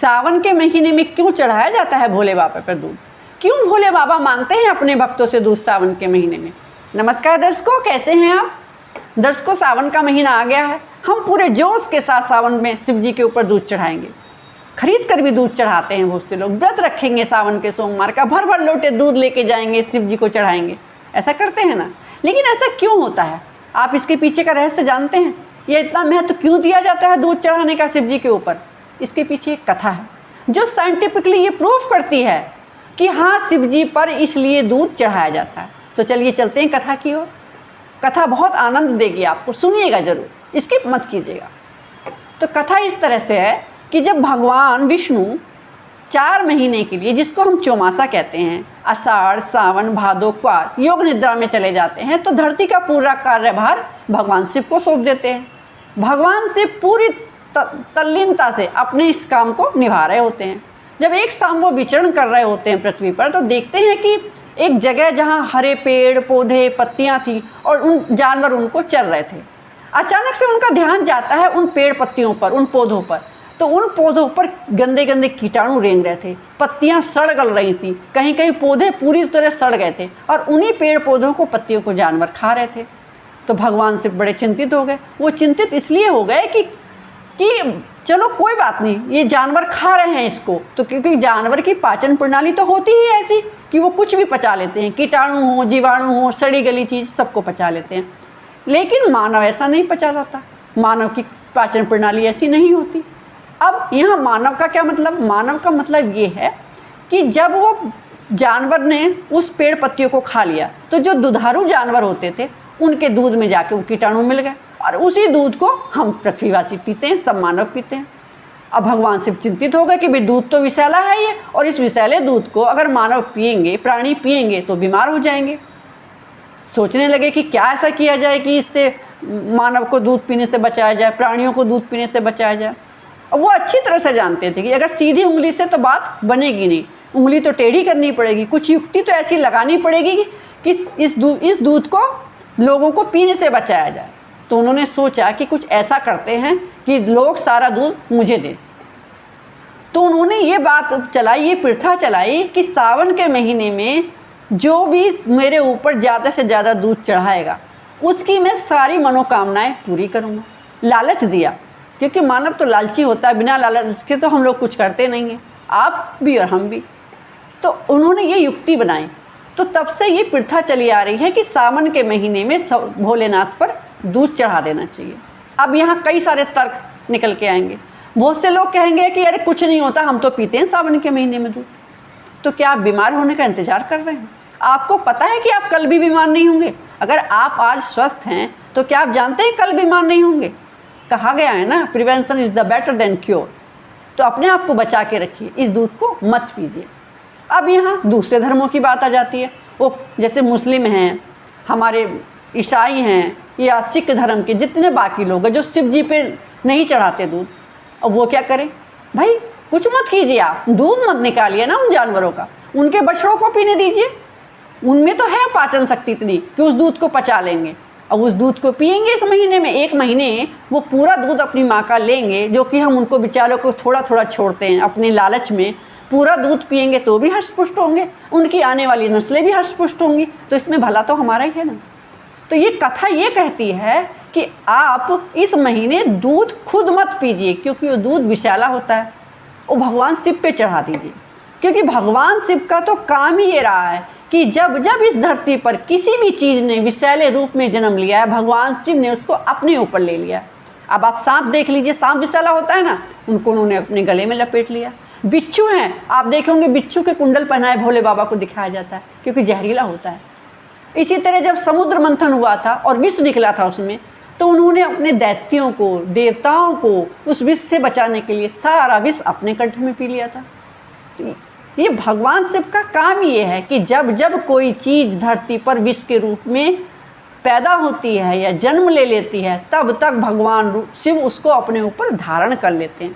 सावन के महीने में क्यों चढ़ाया जाता है भोले बाबा पर दूध? क्यों भोले बाबा मांगते हैं अपने भक्तों से दूध सावन के महीने में? नमस्कार दर्शकों, कैसे हैं आप? दर्शकों, सावन का महीना आ गया है। हम पूरे जोश के साथ सावन में शिव जी के ऊपर दूध चढ़ाएंगे। खरीद कर भी दूध चढ़ाते हैं बहुत से लोग। व्रत रखेंगे सावन के सोमवार का, भर भर लोटे दूध लेके जाएंगे, शिव जी को चढ़ाएंगे। ऐसा करते हैं ना। लेकिन ऐसा क्यों होता है? आप इसके पीछे का रहस्य जानते हैं? ये इतना महत्व क्यों दिया जाता है दूध चढ़ाने का शिव जी के ऊपर? इसके पीछे एक कथा है जो साइंटिफिकली ये प्रूफ करती है कि हाँ, शिव जी पर इसलिए दूध चढ़ाया जाता है। तो चलिए चलते हैं कथा की ओर। कथा बहुत आनंद देगी आपको, सुनिएगा जरूर, स्किप मत कीजिएगा। तो कथा इस तरह से है कि जब भगवान विष्णु 4 महीने के लिए, जिसको हम चौमासा कहते हैं, आषाढ़, सावन, भादो, क्वार, योग निद्रा में चले जाते हैं, तो धरती का पूरा कार्यभार भगवान शिव को सौंप देते हैं। भगवान शिव पूरी तल्लीनता से अपने इस काम को निभा रहे होते हैं। जब एक शाम वो विचरण कर रहे होते हैं पृथ्वी पर, तो देखते हैं कि एक जगह जहाँ हरे पेड़ पौधे पत्तियाँ थी और उन जानवर उनको चर रहे थे। अचानक से उनका ध्यान जाता है उन पेड़ पत्तियों पर, उन पौधों पर। तो उन पौधों पर गंदे गंदे कीटाणु रेंग रहे थे, पत्तियाँ सड़ गल रही थी, कहीं कहीं पौधे पूरी तरह सड़ गए थे और उन्हीं पेड़ पौधों को, पत्तियों को जानवर खा रहे थे। तो भगवान से बड़े चिंतित हो गए। वो चिंतित इसलिए हो गए कि चलो कोई बात नहीं, ये जानवर खा रहे हैं इसको, तो क्योंकि जानवर की पाचन प्रणाली तो होती ही ऐसी कि वो कुछ भी पचा लेते हैं, कीटाणु हो, जीवाणु हो, सड़ी गली चीज़ सबको पचा लेते हैं। लेकिन मानव ऐसा नहीं पचा जाता, मानव की पाचन प्रणाली ऐसी नहीं होती। अब यहाँ मानव का क्या मतलब? मानव का मतलब ये है कि जब वो जानवर ने उस पेड़ पत्तियों को खा लिया, तो जो दुधारू जानवर होते थे उनके दूध में जाके वो कीटाणु मिल गए और उसी दूध को हम पृथ्वीवासी पीते हैं, सब मानव पीते हैं। अब भगवान शिव चिंतित हो गए कि भाई दूध तो विषैला है ये, और इस विषैले दूध को अगर मानव पिएंगे, प्राणी पिएंगे तो बीमार हो जाएंगे। सोचने लगे कि क्या ऐसा किया जाए कि इससे मानव को दूध पीने से बचाया जाए, प्राणियों को दूध पीने से बचाया जाए। और वो अच्छी तरह से जानते थे कि अगर सीधी उंगली से तो बात बनेगी नहीं, उंगली तो टेढ़ी करनी पड़ेगी, कुछ युक्ति तो ऐसी लगानी पड़ेगी कि इस दूध को लोगों को पीने से बचाया जाए। तो उन्होंने सोचा कि कुछ ऐसा करते हैं कि लोग सारा दूध मुझे दें। तो उन्होंने ये बात चलाई, ये प्रथा चलाई कि सावन के महीने में जो भी मेरे ऊपर ज़्यादा से ज़्यादा दूध चढ़ाएगा उसकी मैं सारी मनोकामनाएं पूरी करूँगा। लालच दिया, क्योंकि मानव तो लालची होता है, बिना लालच के तो हम लोग कुछ करते नहीं हैं, आप भी और हम भी। तो उन्होंने ये युक्ति बनाई। तो तब से ये प्रथा चली आ रही है कि सावन के महीने में भोलेनाथ पर दूध चढ़ा देना चाहिए। अब यहाँ कई सारे तर्क निकल के आएंगे। बहुत से लोग कहेंगे कि अरे कुछ नहीं होता, हम तो पीते हैं सावन के महीने में दूध। तो क्या आप बीमार होने का इंतजार कर रहे हैं? आपको पता है कि आप कल भी बीमार नहीं होंगे। अगर आप आज स्वस्थ हैं तो क्या आप जानते हैं कल बीमार नहीं होंगे? कहा गया है ना, prevention is the better than cure. तो अपने आप को बचा के रखिए, इस दूध को मत पीजिए। अब यहाँ दूसरे धर्मों की बात आ जाती है। वो जैसे मुस्लिम हैं, हमारे ईसाई हैं, या सिख धर्म के जितने बाकी लोग हैं जो शिव जी पे नहीं चढ़ाते दूध, अब वो क्या करें? भाई कुछ मत कीजिए, आप दूध मत निकालिए ना उन जानवरों का, उनके बछड़ों को पीने दीजिए। उनमें तो है पाचन शक्ति इतनी कि उस दूध को पचा लेंगे। अब उस दूध को पिएंगे इस महीने में, 1 महीने वो पूरा दूध अपनी माँ का लेंगे, जो कि हम उनको बेचारों को थोड़ा थोड़ा छोड़ते हैं अपने लालच में। पूरा दूध पिएंगे तो भी हष्ट-पुष्ट होंगे, उनकी आने वाली नस्लें भी हष्ट-पुष्ट होंगी। तो इसमें भला तो हमारा ही है ना। तो ये कथा ये कहती है कि आप इस महीने दूध खुद मत पीजिए, क्योंकि वो दूध विषैला होता है, वो भगवान शिव पे चढ़ा दीजिए। क्योंकि भगवान शिव का तो काम ही ये रहा है कि जब जब इस धरती पर किसी भी चीज़ ने विषैले रूप में जन्म लिया है, भगवान शिव ने उसको अपने ऊपर ले लिया। अब आप सांप देख लीजिए, सांप विषैला होता है ना, उनको उन्होंने अपने गले में लपेट लिया। बिच्छू हैं, आप देखेंगे बिच्छू के कुंडल पहनाए भोले बाबा को दिखाया जाता है, क्योंकि जहरीला होता है। इसी तरह जब समुद्र मंथन हुआ था और विष निकला था उसमें, तो उन्होंने अपने दैत्यों को, देवताओं को उस विष से बचाने के लिए सारा विष अपने कंठ में पी लिया था। तो ये भगवान शिव का काम ये है कि जब जब कोई चीज़ धरती पर विष के रूप में पैदा होती है या जन्म ले लेती है, तब तक भगवान शिव उसको अपने ऊपर धारण कर लेते हैं।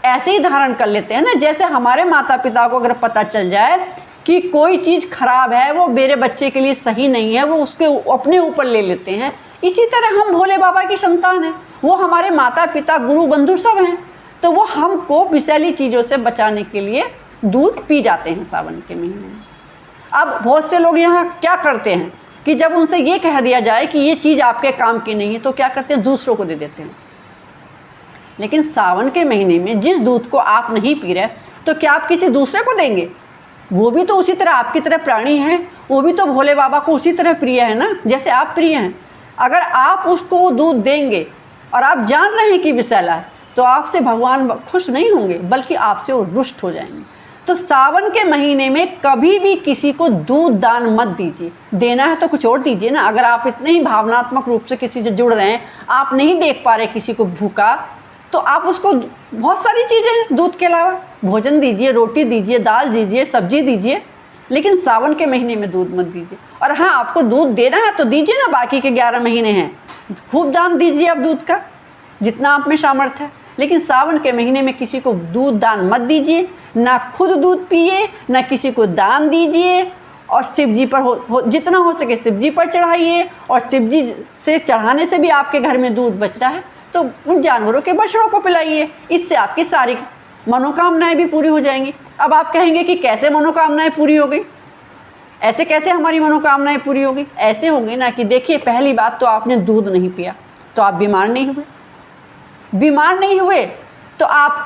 ऐसे ही धारण कर लेते हैं ना, जैसे हमारे माता पिता को अगर पता चल जाए कि कोई चीज़ खराब है, वो मेरे बच्चे के लिए सही नहीं है, वो उसके अपने ऊपर ले लेते हैं। इसी तरह हम भोले बाबा की संतान हैं, वो हमारे माता पिता गुरु बंधु सब हैं। तो वो हमको विषैली चीज़ों से बचाने के लिए दूध पी जाते हैं सावन के महीने में। अब बहुत से लोग यहाँ क्या करते हैं कि जब उनसे ये कह दिया जाए कि ये चीज़ आपके काम की नहीं है तो क्या करते हैं, दूसरों को दे देते हैं। लेकिन सावन के महीने में जिस दूध को आप नहीं पी रहे तो क्या आप किसी दूसरे को देंगे? वो भी तो उसी तरह आपकी तरह प्राणी है, वो भी तो भोले बाबा को उसी तरह प्रिय है ना जैसे आप प्रिय हैं। अगर आप उसको दूध देंगे और आप जान रहे हैं कि विषैला है तो आपसे भगवान खुश नहीं होंगे बल्कि आपसे वो रुष्ट हो जाएंगे। तो सावन के महीने में कभी भी किसी को दूध दान मत दीजिए। देना है तो कुछ और दीजिए ना। अगर आप इतने ही भावनात्मक रूप से किसी से जुड़ रहे हैं, आप नहीं देख पा रहे किसी को भूखा, तो आप उसको बहुत सारी चीज़ें हैं दूध के अलावा, भोजन दीजिए, रोटी दीजिए, दाल दीजिए, सब्जी दीजिए, लेकिन सावन के महीने में दूध मत दीजिए। और हाँ, आपको दूध देना है तो दीजिए ना, बाकी के 11 महीने हैं खूब दान दीजिए आप दूध का जितना आप में सामर्थ्य है। लेकिन सावन के महीने में किसी को दूध दान मत दीजिए, ना खुद दूध पिए, ना किसी को दान दीजिए। और शिव जी पर जितना हो सके शिव जी पर चढ़ाइए। और शिव जी से चढ़ाने से भी आपके घर में दूध बच रहा है तो उन जानवरों के बछड़ों को पिलाइए। इससे आपकी सारी मनोकामनाएं भी पूरी हो जाएंगी। अब आप कहेंगे कि कैसे मनोकामनाएं पूरी हो गई, ऐसे कैसे हमारी मनोकामनाएं पूरी होगी? ऐसे होंगी ना कि देखिए, पहली बात तो आपने दूध नहीं पिया तो आप बीमार नहीं हुए। बीमार नहीं हुए तो आप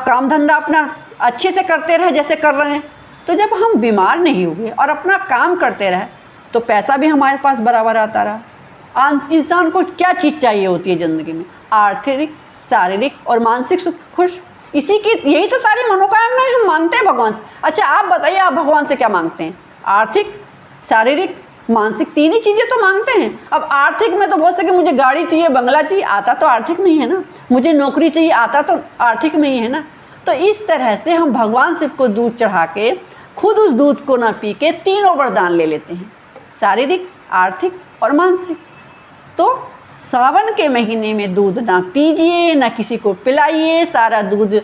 काम धंधा अपना अच्छे से करते रहे जैसे कर रहे हैं। तो जब हम बीमार नहीं हुए और अपना काम करते रहे तो पैसा भी हमारे पास बराबर आता रहा। इंसान को क्या चीज़ चाहिए होती है ज़िंदगी में? आर्थिक, शारीरिक और मानसिक सुख, खुश। यही तो सारी मनोकामनाएं हम मांगते हैं भगवान से। अच्छा, आप बताइए, आप भगवान से क्या मांगते हैं? आर्थिक, शारीरिक, मानसिक, 3 ही चीज़ें तो मांगते हैं। अब आर्थिक में तो बहुत सके मुझे गाड़ी चाहिए, बंगला चाहिए, आता तो आर्थिक में ही है ना। मुझे नौकरी चाहिए, आता तो आर्थिक में ही है ना। तो इस तरह से हम भगवान शिव को दूध चढ़ा के खुद उस दूध को ना पी के 3 वरदान ले लेते हैं, शारीरिक, आर्थिक और मानसिक। तो सावन के महीने में दूध ना पीजिए, ना किसी को पिलाइए, सारा दूध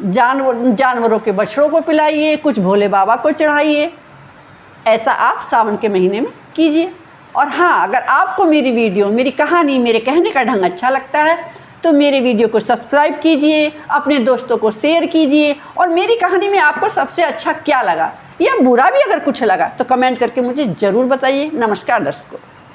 जानवरों के बछड़ों को पिलाइए, कुछ भोले बाबा को चढ़ाइए। ऐसा आप सावन के महीने में कीजिए। और हाँ, अगर आपको मेरी वीडियो, मेरी कहानी, मेरे कहने का ढंग अच्छा लगता है तो मेरे वीडियो को सब्सक्राइब कीजिए, अपने दोस्तों को शेयर कीजिए। और मेरी कहानी में आपको सबसे अच्छा क्या लगा या बुरा भी अगर कुछ लगा तो कमेंट करके मुझे ज़रूर बताइए। नमस्कार दर्शकों।